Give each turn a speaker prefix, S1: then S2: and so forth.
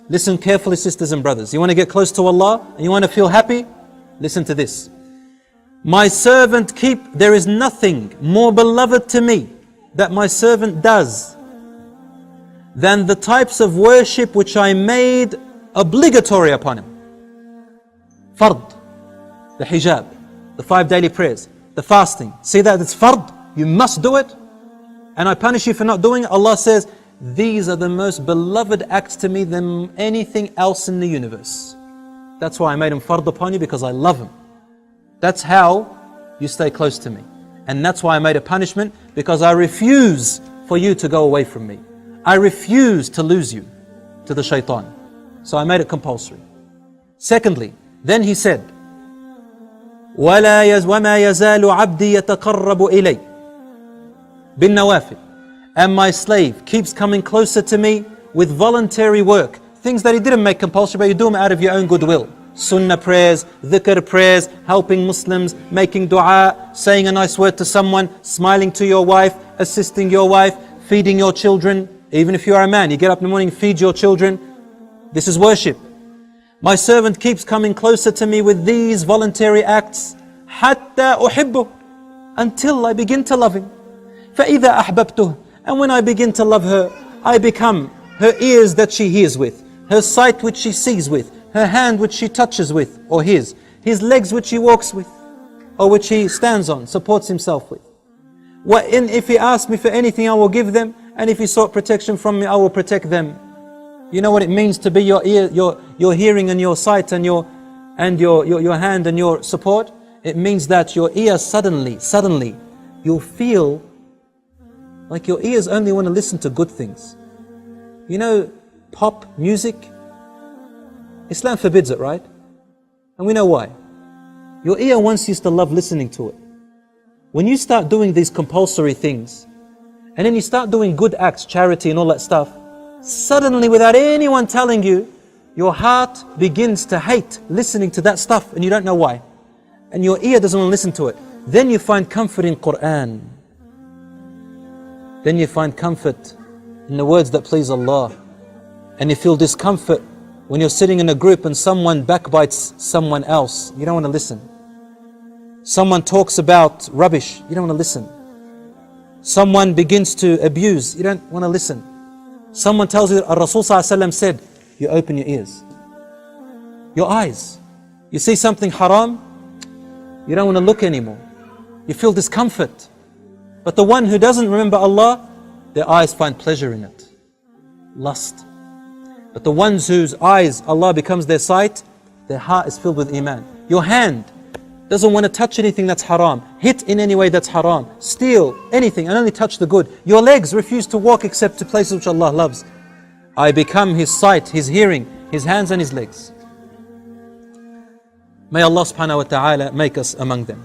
S1: Listen carefully, sisters and brothers. You want to get close to Allah and you want to feel happy? Listen to this. My servant there is nothing more beloved to me that my servant does than the types of worship which I made obligatory upon him. Fard, the hijab, the 5 daily prayers, the fasting. See that it's fard, you must do it. And I punish you for not doing it. Allah says, these are the most beloved acts to me than anything else in the universe. That's why I made them fard upon you, because I love them. That's how you stay close to me. And that's why I made a punishment, because I refuse for you to go away from me. I refuse to lose you to the shaitan. So I made it compulsory. Secondly, then he said, وَمَا يَزَالُ عَبْدِي يَتَقَرَّبُ إِلَيْ بِالنَّوَافِلِ. And my slave keeps coming closer to me with voluntary work. Things that he didn't make compulsory, but you do them out of your own goodwill. Sunnah prayers, dhikr prayers, helping Muslims, making dua, saying a nice word to someone, smiling to your wife, assisting your wife, feeding your children. Even if you are a man, you get up in the morning, feed your children. This is worship. My servant keeps coming closer to me with these voluntary acts, حَتَّى أُحِبُّهُ, until I begin to love him. فَإِذَا أَحْبَبْتُهُ, and when I begin to love her, I become her ears that she hears with, her sight which she sees with, her hand which she touches with, or his legs which he walks with, or which he stands on, supports himself with. If he asks me for anything, I will give them, and if he sought protection from me, I will protect them. You know what it means to be your ear, your hearing and your sight and your hand and your support? It means that your ear suddenly, you'll feel like your ears only want to listen to good things. You know, pop music, Islam forbids it, right? And we know why. Your ear once used to love listening to it. When you start doing these compulsory things, and then you start doing good acts, charity and all that stuff, suddenly without anyone telling you, your heart begins to hate listening to that stuff and you don't know why. And your ear doesn't want to listen to it. Then you find comfort in Quran. Then you find comfort in the words that please Allah. And you feel discomfort when you're sitting in a group and someone backbites someone else. You don't want to listen. Someone talks about rubbish. You don't want to listen. Someone begins to abuse. You don't want to listen. Someone tells you that Rasul ﷺ said, you open your ears, your eyes. You see something haram, you don't want to look anymore. You feel discomfort. But the one who doesn't remember Allah, their eyes find pleasure in it, lust. But the ones whose eyes, Allah becomes their sight, their heart is filled with iman. Your hand doesn't want to touch anything that's haram, hit in any way that's haram, steal anything and only touch the good. Your legs refuse to walk except to places which Allah loves. I become his sight, his hearing, his hands and his legs. May Allah subhanahu wa ta'ala make us among them.